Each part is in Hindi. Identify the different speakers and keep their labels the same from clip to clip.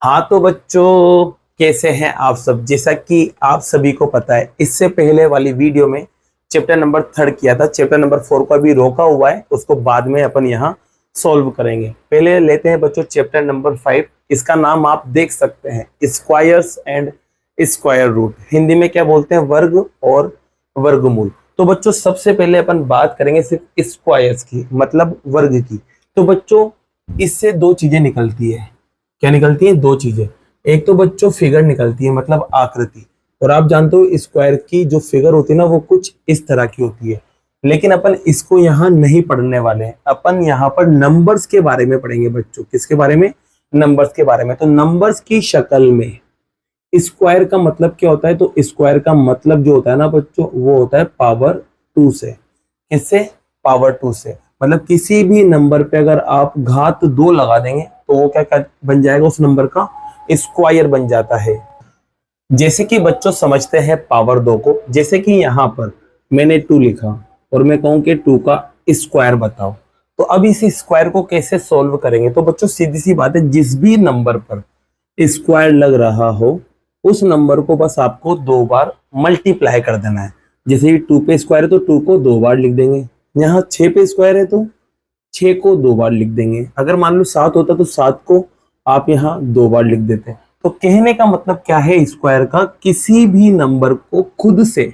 Speaker 1: हाँ तो बच्चों, कैसे हैं आप सब। जैसा कि आप सभी को पता है, इससे पहले वाली वीडियो में चैप्टर नंबर 3 किया था। चैप्टर नंबर 4 को अभी रोका हुआ है, उसको बाद में अपन यहाँ सॉल्व करेंगे। पहले लेते हैं बच्चों चैप्टर नंबर 5। इसका नाम आप देख सकते हैं, squares and square root. Hindi में क्या बोलते हैं, वर्ग और वर्गमूल। तो बच्चों सबसे पहले अपन बात करेंगे सिर्फ स्क्वायर्स की, मतलब वर्ग की। तो बच्चों इससे दो चीजें निकलती है। क्या निकलती है? दो चीजें। एक तो बच्चों फिगर निकलती है, मतलब आकृति। और आप जानते हो स्क्वायर की जो फिगर होती है ना, वो कुछ इस तरह की होती है। लेकिन अपन इसको यहाँ नहीं पढ़ने वाले हैं। अपन यहाँ पर नंबर्स के बारे में पढ़ेंगे बच्चों। किसके बारे में? नंबर्स के बारे में। तो नंबर्स की शक्ल में स्क्वायर का मतलब क्या होता है? तो स्क्वायर का मतलब जो होता है ना बच्चों, वो होता है पावर 2 से। किससे? पावर 2 से। मतलब किसी भी नंबर पे अगर आप घात 2 लगा देंगे तो वो क्या बन जाएगा? उस नंबर का स्क्वायर बन जाता है। जैसे कि बच्चों समझते हैं पावर 2 को। जैसे कि यहाँ पर मैंने 2 लिखा और मैं कहूं कि 2 का स्क्वायर बताओ, तो अब इस स्क्वायर को कैसे सोल्व करेंगे? तो बच्चों सीधी सी बात है, जिस भी नंबर पर स्क्वायर लग रहा हो उस नंबर को बस आपको 2 बार मल्टीप्लाई कर देना है। जैसे कि 2 पे स्क्वायर है तो 2 को 2 बार लिख देंगे। यहाँ 6 पे स्क्वायर है तो 6 को 2 बार लिख देंगे। अगर मान लो 7 होता तो 7 को आप यहाँ 2 बार लिख देते। तो कहने का मतलब क्या है स्क्वायर का? किसी भी नंबर को खुद से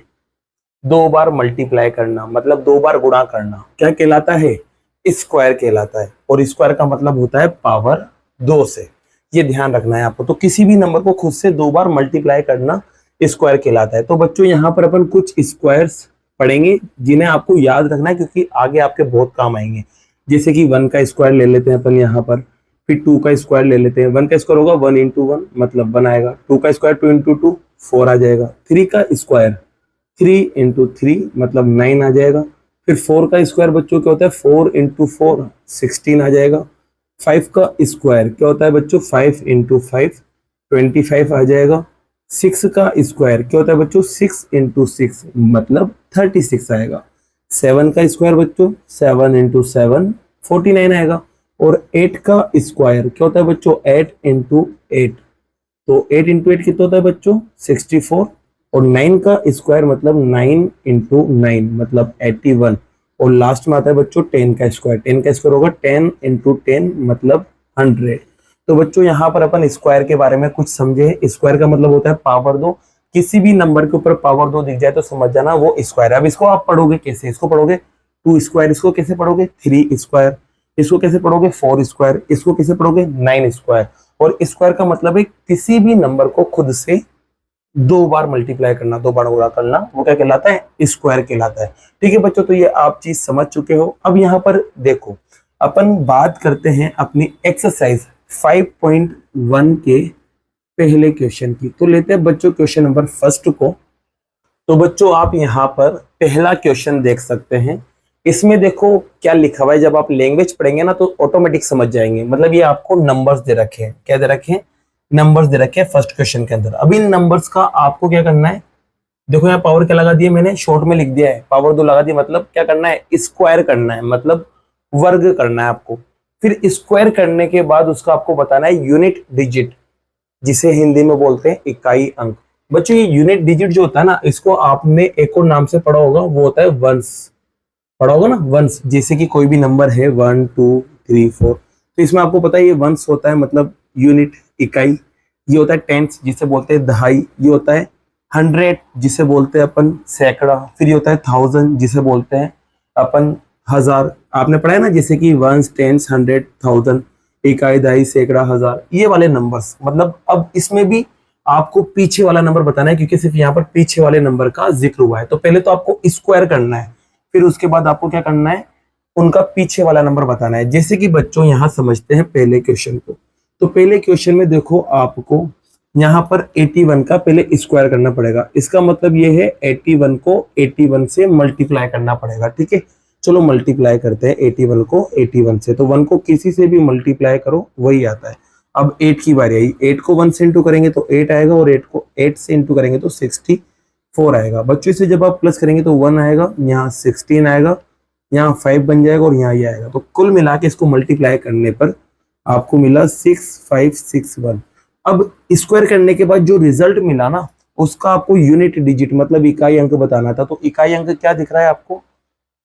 Speaker 1: 2 बार मल्टीप्लाई करना, मतलब 2 बार गुणा करना, क्या कहलाता है? स्क्वायर कहलाता है। और स्क्वायर का मतलब होता है पावर 2 से। ये ध्यान रखना है आपको। तो किसी भी नंबर को खुद से 2 बार मल्टीप्लाई करना स्क्वायर कहलाता है। तो बच्चों यहाँ पर अपन कुछ स्क्वायर्स पढ़ेंगे जिन्हें आपको याद रखना है, क्योंकि आगे आपके बहुत काम आएंगे। जैसे कि 1 का स्क्वायर ले लेते हैं अपन यहाँ पर, फिर 2 का स्क्वायर ले लेते हैं। 1 का स्क्वायर होगा 1 इंटू 1, मतलब 1 आएगा। 2 का स्क्वायर 2 इंटू 2 4 आ जाएगा। 3 का स्क्वायर 3 इंटू 3 मतलब 9 आ जाएगा। फिर 4 का स्क्वायर बच्चों क्या होता है? 4 इंटू 4 16 आ जाएगा। 5 का स्क्वायर क्या होता है बच्चों? 5 इंटू 5 25 आ जाएगा। 6 का स्क्वायर क्या होता है बच्चों? 6 इंटू 6 मतलब 36 आएगा। 7 का स्क्वायर बच्चों 7 इंटू 7 49 आएगा। और 8 का स्क्वायर क्या होता है बच्चों? 8 इंटू 8, तो 8 इंटू 8 कितना होता है बच्चों? 64। और 9 का स्क्वायर मतलब 9 इंटू 9 मतलब 81। और लास्ट में आता है बच्चों 10 का स्क्वायर। 10 का स्क्वायर होगा 10 इंटू 10 मतलब 100। तो बच्चों यहाँ पर अपन स्क्वायर के बारे में कुछ समझे। स्क्वायर का मतलब होता है पावर 2। किसी भी नंबर के ऊपर पावर 2 दिख जाए तो समझ जाना वो स्क्वायर है। अब इसको आप पढ़ोगे कैसे? इसको पढ़ोगे 2 स्क्वायर, इसको कैसे पढ़ोगे 3 स्क्वायर, इसको कैसे पढ़ोगे 4 स्क्वायर, इसको कैसे पढ़ोगे 9 स्क्वायर। और स्क्वायर का मतलब है किसी भी नंबर को खुद से 2 बार मल्टीप्लाई करना, 2 बार गुणा करना, वो क्या कहलाता है? स्क्वायर कहलाता है। ठीक है बच्चों, तो ये आप चीज समझ चुके हो। अब यहाँ पर देखो, अपन बात करते हैं अपनी एक्सरसाइज 5.1 के पहले क्वेश्चन की। तो लेते हैं बच्चों क्वेश्चन नंबर फर्स्ट को। तो बच्चों आप यहाँ पर पहला क्वेश्चन देख सकते हैं। इसमें देखो क्या लिखा हुआ है। जब आप लैंग्वेज पढ़ेंगे ना तो ऑटोमेटिक समझ जाएंगे। मतलब ये आपको नंबर्स दे रखे हैं। क्या दे रखे हैं? नंबर्स दे रखे हैं फर्स्ट क्वेश्चन के अंदर। अब इन नंबर्स का आपको क्या करना है? देखो यहाँ पावर क्या लगा दिया मैंने, शॉर्ट में लिख दिया है पावर 2 लगा दिया। मतलब क्या करना है? स्क्वायर करना है, मतलब वर्ग करना है आपको। फिर स्क्वायर करने के बाद उसका आपको बताना है यूनिट डिजिट, जिसे हिंदी में बोलते हैं इकाई अंक। बच्चों ये यूनिट डिजिट जो होता है ना, इसको आपने एक और नाम से पढ़ा होगा, वो होता है वंस। पढ़ा होगा ना वंस। जैसे कि कोई भी नंबर है 1 2 3 4, तो इसमें आपको पता है ये वंस होता है, मतलब यूनिट, इकाई। ये होता है टेंस, जिसे बोलते हैं दहाई। ये होता है 100, जिसे बोलते हैं अपन सैकड़ा। फिर ये होता है 1000, जिसे बोलते हैं अपन हजार। आपने पढ़ा है ना, जैसे कि वंस, टेंस, 100, 1000, इकाई, दहाई, सैकड़ा, हजार, ये वाले नंबर्स। मतलब अब इसमें भी आपको पीछे वाला नंबर बताना है, क्योंकि सिर्फ यहाँ पर पीछे वाले नंबर का जिक्र हुआ है। तो पहले तो आपको स्क्वायर करना है, फिर उसके बाद आपको क्या करना है? उनका पीछे वाला नंबर बताना है। जैसे कि बच्चों यहाँ समझते हैं पहले क्वेश्चन को। तो पहले क्वेश्चन में देखो आपको यहाँ पर 81 का पहले स्क्वायर करना पड़ेगा। इसका मतलब ये है 81 को 81 से मल्टीप्लाई करना पड़ेगा। ठीक है, चलो मल्टीप्लाई करते हैं 81 को 81 से। तो 1 को किसी से भी मल्टीप्लाई करो वही आता है। अब 8 की बारी आई। 8 को 1 से इंटू करेंगे तो 8 आएगा, और 8 को 8 से इंटू करेंगे तो 64 आएगा। बच्चों से जब आप प्लस करेंगे तो 1 आएगा, यहाँ 16 आएगा, यहाँ 5 बन जाएगा, और यहाँ ये आएगा। तो कुल मिला के इसको मल्टीप्लाई करने पर आपको मिला 6561। अब स्क्वायर करने के बाद जो रिजल्ट मिला ना, उसका आपको यूनिट डिजिट मतलब इकाई अंक बताना था। तो इकाई अंक क्या दिख रहा है आपको?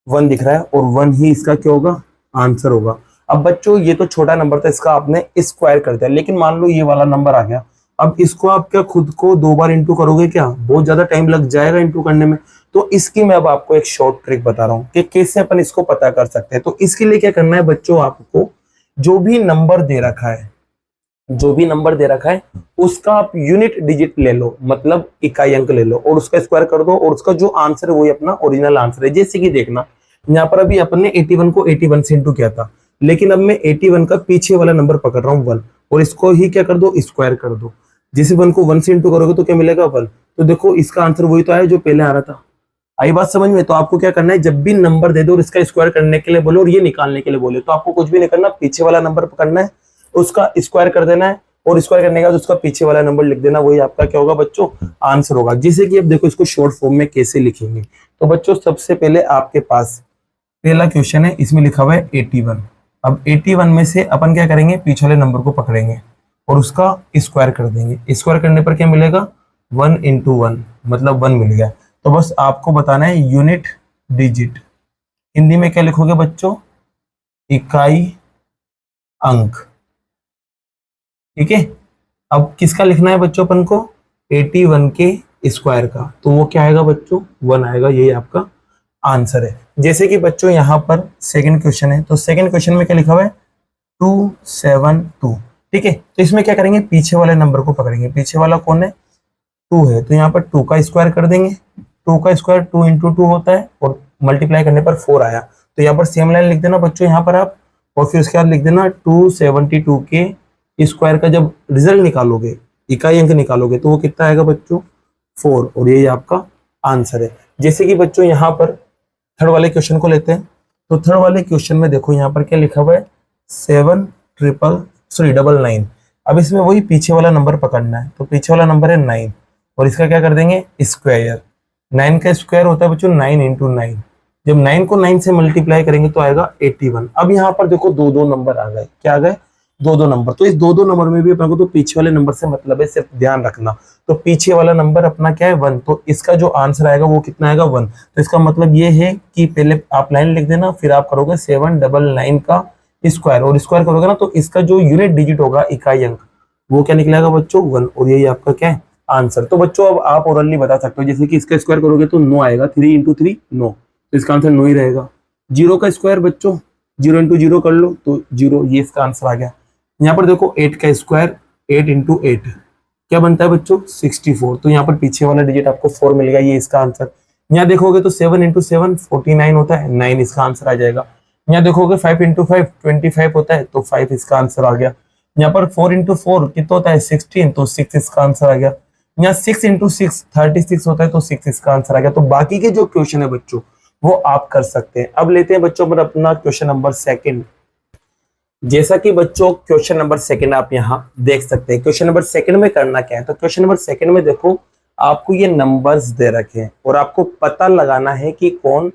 Speaker 1: 1 दिख रहा है, और 1 ही इसका क्या होगा? आंसर होगा। अब बच्चों ये तो छोटा नंबर था, इसका आपने स्क्वायर कर दिया, लेकिन मान लो ये वाला नंबर आ गया। अब इसको आप क्या खुद को 2 बार इंटू करोगे क्या? बहुत ज्यादा टाइम लग जाएगा इंटू करने में। तो इसकी मैं अब आपको एक शॉर्ट ट्रिक बता रहा हूँ कि कैसे अपन इसको पता कर सकते हैं। तो इसके लिए क्या करना है बच्चों, आपको जो भी नंबर दे रखा है, जो भी नंबर दे रखा है उसका आप यूनिट डिजिट ले लो, मतलब इकाई अंक ले लो, और उसका स्क्वायर कर दो, और उसका जो आंसर है वही अपना ओरिजिनल आंसर है। जैसे कि देखना, यहाँ पर अभी अपन ने 81 को 81 से इंटू किया था, लेकिन अब मैं 81 का पीछे वाला नंबर पकड़ रहा हूँ 1, और इसको ही क्या कर दो? स्क्वायर कर दो। जैसे 1 को 1 से इंटू करोगे तो क्या मिलेगा? 1। तो देखो इसका आंसर वही तो आया जो पहले आ रहा था। आई बात समझ में? तो आपको क्या करना है, जब भी नंबर दे दो और इसका स्क्वायर करने के लिए बोलो और ये निकालने के लिए बोले, तो आपको कुछ भी नहीं करना, पीछे वाला नंबर पकड़ना है, उसका स्क्वायर कर देना है, और स्क्वायर करने के बाद उसका पीछे वाला नंबर लिख देना, वही आपका क्या होगा बच्चों? आंसर होगा। जैसे कि अब देखो इसको शॉर्ट फॉर्म में कैसे लिखेंगे। तो बच्चों सबसे पहले आपके पास पहला क्वेश्चन है, इसमें लिखा हुआ है 81। अब 81 में से अपन क्या करेंगे, पीछे वाले नंबर को पकड़ेंगे और उसका स्क्वायर कर देंगे। स्क्वायर करने पर क्या मिलेगा? 1 इंटू 1 मतलब 1 मिल गया। तो बस आपको बताना है यूनिट डिजिट। हिंदी में क्या लिखोगे बच्चों? इकाई अंक। ठीक है। अब किसका लिखना है बच्चों अपन को? 81 के स्क्वायर का। तो वो क्या आएगा बच्चों? 1 आएगा। यही आपका आंसर है। जैसे कि बच्चों यहाँ पर सेकंड क्वेश्चन है, तो सेकंड क्वेश्चन में क्या लिखा हुआ है? 272। ठीक है। तो इसमें क्या करेंगे, पीछे वाले नंबर को पकड़ेंगे। पीछे वाला कौन है? 2 है, तो यहाँ पर 2 का स्क्वायर कर देंगे। 2 का स्क्वायर 2 इंटू 2 होता है, और मल्टीप्लाई करने पर 4 आया। तो यहाँ पर सेम लाइन लिख देना बच्चों यहाँ पर आप, और फिर उसके बाद लिख देना 272 के स्क्वायर का जब रिजल्ट निकालोगे, इकाई अंक निकालोगे, तो वो कितना आएगा बच्चों? 4। और ये आपका आंसर है। जैसे कि बच्चों यहाँ पर थर्ड वाले क्वेश्चन को लेते हैं। तो थर्ड वाले क्वेश्चन में देखो यहाँ पर क्या लिखा हुआ है? 799। अब इसमें वही पीछे वाला नंबर पकड़ना है। तो पीछे वाला नंबर है 9, और इसका क्या कर देंगे? स्क्वायर। 9 का स्क्वायर होता है बच्चों 9 इंटू 9। जब 9 को 9 से मल्टीप्लाई करेंगे तो आएगा 81। अब यहाँ पर देखो दो दो नंबर आ गए। क्या आ गए? दो दो नंबर। तो इस दो दो नंबर में भी अपने को तो पीछे वाले नंबर से मतलब है, सिर्फ ध्यान रखना। तो पीछे वाला नंबर अपना क्या है? 1। तो इसका जो आंसर आएगा वो कितना आएगा? 1। तो इसका मतलब ये है कि पहले आप लाइन लिख देना, फिर आप करोगे 799 का स्क्वायर, और स्क्वायर करोगे ना तो इसका जो यूनिट डिजिट होगा, इकाई अंक, वो क्या निकलेगा बच्चों? 1। और यही आपका क्या है? आंसर। तो बच्चों अब आप ओरली बता सकते हो, जैसे कि इसका स्क्वायर करोगे तो 9 आएगा। 3 इंटू 3 9, तो इसका आंसर 9 ही रहेगा। 0 का स्क्वायर बच्चों 0 इंटू 0 कर लो तो 0, ये इसका आंसर आ गया। यहाँ पर देखो 8 का स्क्वायर 8 इंटू 8 क्या बनता है बच्चों? 64। तो यहाँ पर पीछे वाला डिजिट आपको 4 मिलेगा, ये इसका आंसर। यहाँ देखोगे तो 7 इंटू 7 49 होता है, 9 इसका आंसर आ जाएगा। यहाँ देखोगे 5 इंटू 5 25 होता है, तो 5 इसका आंसर आ गया। यहाँ पर 4 इंटू 4 कितना होता है? 16, तो 6 इसका आंसर आ गया। यहाँ 6 इंटू 6 36 होता है, तो 6 इसका आंसर आ गया। तो बाकी के जो क्वेश्चन है बच्चों वो आप कर सकते हैं। अब लेते हैं बच्चों पर अपना क्वेश्चन नंबर सेकंड। जैसा कि बच्चों क्वेश्चन नंबर सेकंड आप यहाँ देख सकते हैं। क्वेश्चन नंबर सेकंड में करना क्या है, तो क्वेश्चन नंबर सेकंड में देखो आपको ये नंबर्स दे रखे हैं, और आपको पता लगाना है कि कौन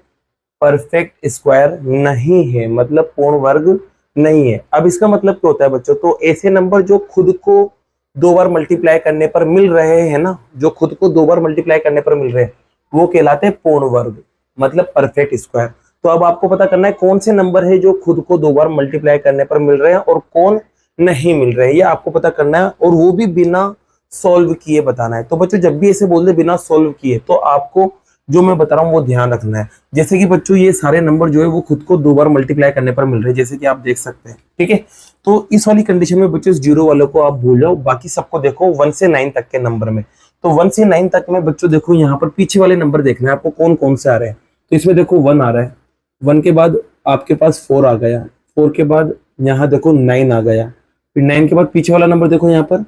Speaker 1: परफेक्ट स्क्वायर नहीं है, मतलब पूर्ण वर्ग नहीं है। अब इसका मतलब क्या होता है बच्चों? तो ऐसे नंबर जो खुद को 2 बार मल्टीप्लाई करने पर मिल रहे हैं ना, जो खुद को 2 बार मल्टीप्लाई करने पर मिल रहे हैं, वो कहलाते हैं पूर्ण वर्ग, मतलब परफेक्ट स्क्वायर। तो अब आपको पता करना है कौन से नंबर है जो खुद को 2 बार मल्टीप्लाई करने पर मिल रहे हैं और कौन नहीं मिल रहे हैं, ये आपको पता करना है, और वो भी बिना सॉल्व किए बताना है। तो बच्चों जब भी ऐसे बोल दे बिना सॉल्व किए, तो आपको जो मैं बता रहा हूँ वो ध्यान रखना है। जैसे कि बच्चों ये सारे नंबर जो है वो खुद को 2 बार मल्टीप्लाई करने पर मिल रहे हैं, जैसे कि आप देख सकते हैं। ठीक है। तो इस वाली कंडीशन में बच्चों 0 वालों को आप भूल जाओ, बाकी सबको देखो 1 से 9 तक के नंबर में। तो 1 से 9 तक में बच्चों देखो यहाँ पर पीछे वाले नंबर देखना है आपको कौन कौन से आ रहे हैं। तो इसमें देखो 1 आ रहा है, 1 के बाद आपके पास 4 आ गया, 4 के बाद यहाँ देखो 9 आ गया, फिर 9 के बाद पीछे वाला नंबर देखो यहाँ पर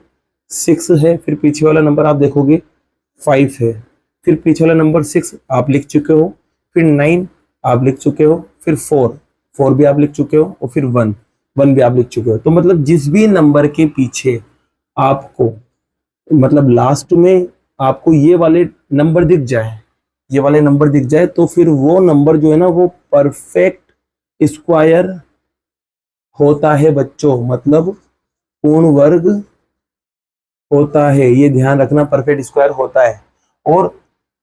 Speaker 1: 6 है, फिर पीछे वाला नंबर आप देखोगे 5 है, फिर पीछे वाला नंबर 6 आप लिख चुके हो, फिर 9 आप लिख चुके हो, फिर 4 भी आप लिख चुके हो, और फिर 1 भी आप लिख चुके हो। तो मतलब जिस भी नंबर के पीछे आपको मतलब लास्ट में आपको ये वाले नंबर दिख जाए, ये वाले नंबर दिख जाए, तो फिर वो नंबर जो है ना वो परफेक्ट स्क्वायर होता है बच्चों, मतलब पूर्ण वर्ग होता है, ये ध्यान रखना, परफेक्ट स्क्वायर होता है। और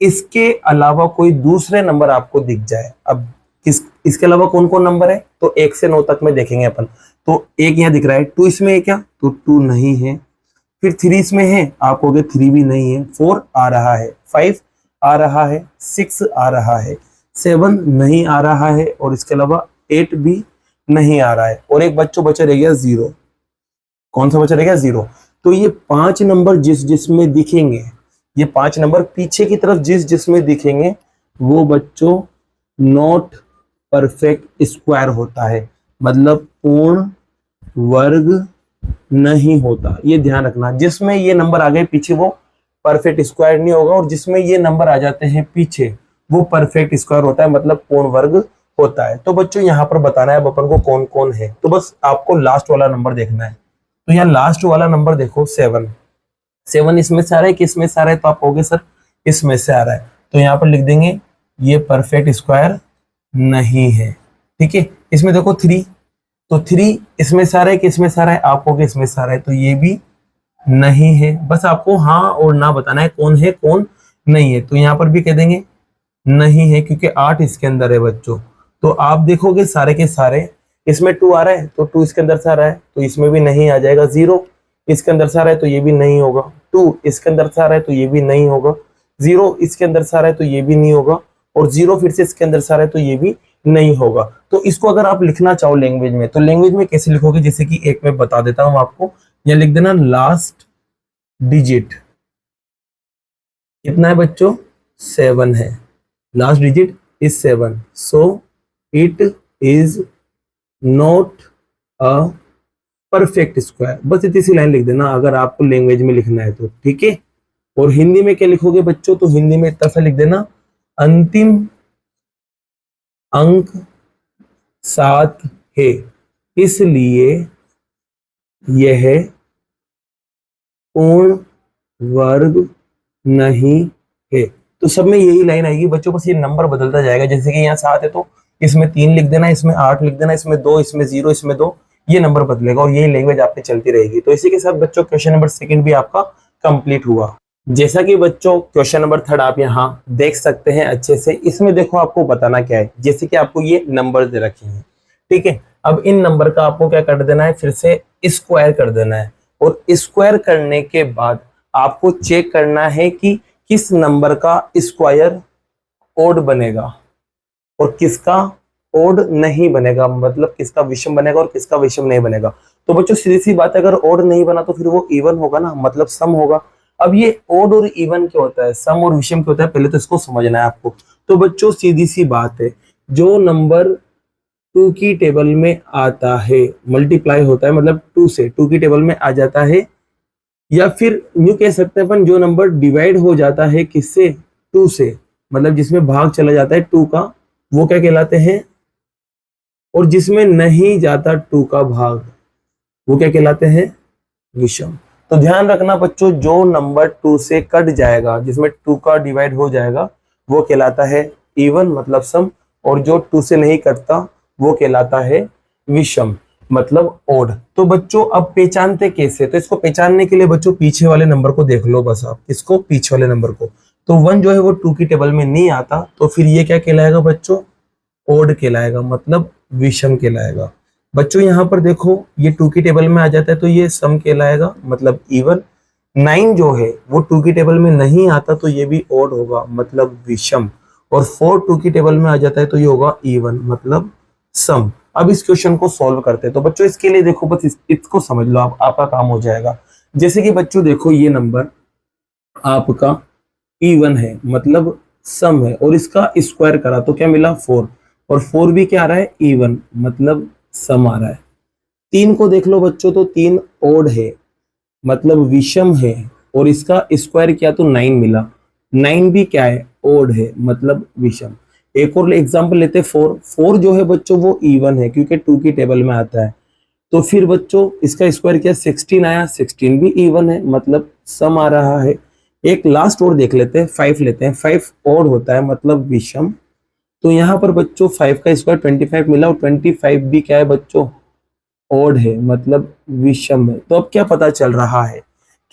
Speaker 1: इसके अलावा कोई दूसरे नंबर आपको दिख जाए, अब इसके अलावा कौन कौन नंबर है, तो 1 से 9 तक में देखेंगे अपन। तो 1 यहाँ दिख रहा है, 2 इसमें है क्या, तो 2 नहीं है। फिर 3 इसमें है, आप कहोगे 3 भी नहीं है। 4 आ रहा है, 5 आ रहा है, 6 आ रहा है, 7 नहीं आ रहा है, और इसके अलावा 8 भी नहीं आ रहा है। और एक बच्चा बचा रह गया 0। कौन सा बचा रह गया, 0। तो ये 5 नंबर जिसमें दिखेंगे, ये 5 नंबर पीछे की तरफ जिसमें दिखेंगे, वो बच्चों नॉट परफेक्ट स्क्वायर होता है, मतलब पूर्ण वर्ग नहीं होता। ये ध्यान रखना, जिसमें ये नंबर आ गए पीछे वो परफेक्ट स्क्वायर नहीं होगा, और जिसमें ये नंबर आ जाते हैं पीछे वो परफेक्ट स्क्वायर होता है, मतलब पूर्ण वर्ग होता है। तो बच्चों यहाँ पर बताना है अब अपन को कौन कौन है, तो बस आपको लास्ट वाला नंबर देखना है। तो यहाँ लास्ट वाला नंबर देखो 7। 7 इसमें से आ रहा है, किसमें से आ रहा है, तो आप कहोगे सर इसमें से आ रहा है, तो यहाँ पर लिख देंगे ये परफेक्ट स्क्वायर नहीं है। ठीक है, इसमें देखो 3, तो 3 इसमें से आ रहा है, किसमें से आ रहा है, आप कहोगे इसमें से आ रहा है, तो ये भी नहीं है। बस आपको हाँ और ना बताना है, कौन है कौन नहीं है। तो यहाँ पर भी कह देंगे नहीं है, क्योंकि 8 इसके अंदर है बच्चों। तो आप देखोगे सारे के सारे, इसमें 2 आ रहा है, तो 2 इसके अंदर से आ रहा है, तो इसमें भी नहीं आ जाएगा। 0 इसके अंदर से आ रहा है, तो ये भी नहीं होगा। 2 इसके अंदर से आ रहा है, तो ये भी नहीं होगा। 0 इसके अंदर से आ रहा है, तो ये भी नहीं होगा। और 0 फिर से इसके अंदर से आ रहा है, तो ये भी नहीं होगा। तो इसको अगर आप लिखना चाहो लैंग्वेज में, तो लैंग्वेज में कैसे लिखोगे, जैसे कि एक मैं बता देता हूं आपको। ये लिख देना लास्ट डिजिट कितना है बच्चों, 7 है। Last digit is 7, so it is not a perfect square. बस इतनी सी लाइन लिख देना अगर आपको लैंग्वेज में लिखना है तो, ठीक है। और हिंदी में क्या लिखोगे बच्चों, तो हिंदी में इतना सा लिख देना, अंतिम अंक 7 है, इसलिए यह पूर्ण वर्ग नहीं है। तो सब में यही लाइन आएगी बच्चों, बस ये नंबर बदलता जाएगा। जैसे कि यहाँ 7 है, तो इसमें 3 लिख देना, इसमें 8 लिख देना, इसमें 2, इसमें 0, इसमें 2, ये नंबर बदलेगा, और यही लैंग्वेज आपकी चलती रहेगी। तो इसी के साथ बच्चों क्वेश्चन नंबर 2 भी आपका कंप्लीट हुआ। जैसा कि बच्चों क्वेश्चन नंबर 3 आप यहाँ देख सकते हैं अच्छे से। इसमें देखो आपको बताना क्या है, जैसे कि आपको ये नंबर दे रखे हैं, ठीक है। अब इन नंबर का आपको क्या कर देना है, फिर से स्क्वायर कर देना है, और स्क्वायर करने के बाद आपको चेक करना है कि किस नंबर का स्क्वायर ओड बनेगा और किसका ओड नहीं बनेगा, मतलब किसका विषम बनेगा और किसका विषम नहीं बनेगा। तो बच्चों सीधी सी बात है, अगर ओड नहीं बना तो फिर वो इवन होगा ना, मतलब सम होगा। अब ये ओड और इवन क्या होता है, सम और विषम क्या होता है, पहले तो इसको समझना है आपको। तो बच्चों सीधी सी बात है, जो नंबर 2 की टेबल में आता है, मल्टीप्लाई होता है, मतलब 2 से 2 की टेबल में आ जाता है, या फिर यूं कह सकते हैं अपन, जो नंबर डिवाइड हो जाता है किससे, 2 से, मतलब जिसमें भाग चला जाता है 2 का, वो क्या कहलाते हैं, और जिसमें नहीं जाता 2 का भाग, वो क्या कहलाते हैं, विषम। तो ध्यान रखना बच्चों, जो नंबर 2 से कट जाएगा, जिसमें 2 का डिवाइड हो जाएगा, वो कहलाता है इवन, मतलब सम, और जो 2 से नहीं कटता वो कहलाता है विषम, मतलब ओड। तो बच्चों अब पहचानते कैसे, तो इसको पहचानने के लिए बच्चों पीछे वाले नंबर को देख लो, बस आप इसको पीछे वाले नंबर को। तो 1 जो है वो 2 की टेबल में नहीं आता, तो फिर ये क्या कहलाएगा बच्चों, ओड कहलाएगा, मतलब विषम कहलाएगा। बच्चों यहाँ पर देखो, ये 2 की टेबल में आ जाता है, तो ये सम कहलाएगा, मतलब इवन। 9 जो है वो 2 की टेबल में नहीं आता, तो ये भी ओड होगा, मतलब विषम। और 4 2 की टेबल में आ जाता है, तो ये होगा इवन, मतलब सम। अब इस क्वेश्चन को सॉल्व करते हैं। तो बच्चों इसके लिए देखो, बस इसको समझ लो, आपका काम हो जाएगा। जैसे कि बच्चों देखो, ये नंबर आपका इवन है, मतलब सम है, और इसका स्क्वायर करा तो क्या मिला, 4, और 4 भी क्या आ रहा है, इवन, मतलब सम आ रहा है। 3 को देख लो बच्चों, तो 3 ओड है, मतलब विषम है, और इसका स्क्वायर किया तो 9 मिला। 9 भी क्या है, ओड है, मतलब विषम। एक और एग्जांपल लेते हैं, 4 जो है बच्चों वो इवन है, क्योंकि 2 की टेबल में आता है। तो फिर बच्चों इसका स्क्वायर किया, 16 आया, 16 भी इवन है, मतलब सम आ रहा है। एक लास्ट और देख लेते हैं, 5 लेते हैं, 5 ओड होता है, मतलब विषम। तो यहाँ पर बच्चों 5 का स्क्वायर 25 मिला, और 25 भी क्या है बच्चों, ओड है, मतलब विषम है। तो अब क्या पता चल रहा है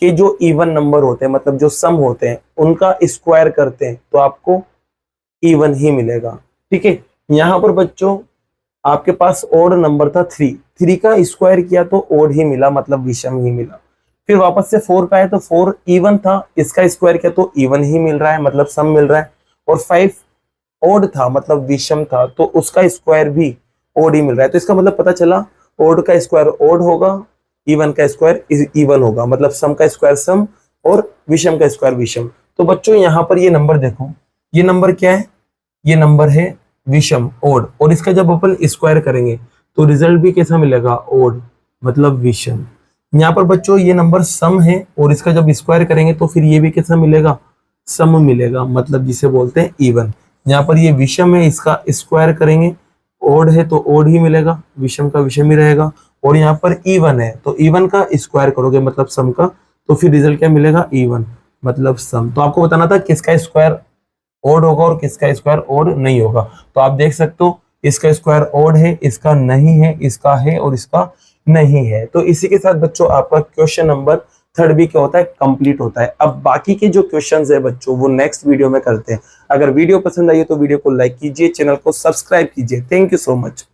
Speaker 1: कि जो इवन नंबर होते हैं, मतलब जो सम होते हैं, उनका स्क्वायर करते हैं तो आपको इवन ही मिलेगा। ठीक है, यहाँ पर बच्चों आपके पास ओड नंबर था 3 का स्क्वायर किया तो ओड ही मिला, मतलब विषम ही मिला। फिर वापस से 4 पे आए तो 4 इवन था, इसका स्क्वायर किया तो इवन ही मिल रहा है, मतलब सम मिल रहा है। और 5 ओड था, मतलब विषम था, तो उसका स्क्वायर भी ओड ही मिल रहा है। तो इसका मतलब पता चला ओड का स्क्वायर ओड होगा, इवन का स्क्वायर इवन होगा, मतलब सम का स्क्वायर सम और विषम का स्क्वायर विषम। तो बच्चों यहाँ पर ये नंबर देखो, ये नंबर क्या है, ये नंबर है विषम ओड, और इसका जब अपन स्क्वायर करेंगे तो रिजल्ट भी कैसा मिलेगा, ओड, मतलब विषम। यहाँ पर बच्चों ये नंबर सम है और इसका जब स्क्वायर करेंगे तो फिर ये भी कैसा मिलेगा, सम मिलेगा, मतलब जिसे बोलते हैं इवन। यहाँ पर ये विषम है, इसका स्क्वायर करेंगे, ओड है तो ओड ही मिलेगा, विषम का विषम ही रहेगा। और यहाँ पर इवन है तो इवन का स्क्वायर करोगे, मतलब सम का, तो फिर रिजल्ट क्या मिलेगा, इवन, मतलब सम। तो आपको बताना था किसका स्क्वायर ओड होगा और किसका स्क्वायर ओड नहीं होगा। तो आप देख सकते हो इसका स्क्वायर ओड है, इसका नहीं है, इसका है और इसका नहीं है। तो इसी के साथ बच्चों आपका क्वेश्चन नंबर 3 भी क्या होता है, कंप्लीट होता है। अब बाकी के जो क्वेश्चंस है बच्चों वो नेक्स्ट वीडियो में करते हैं। अगर वीडियो पसंद आई तो वीडियो को लाइक कीजिए, चैनल को सब्सक्राइब कीजिए। Thank you so much.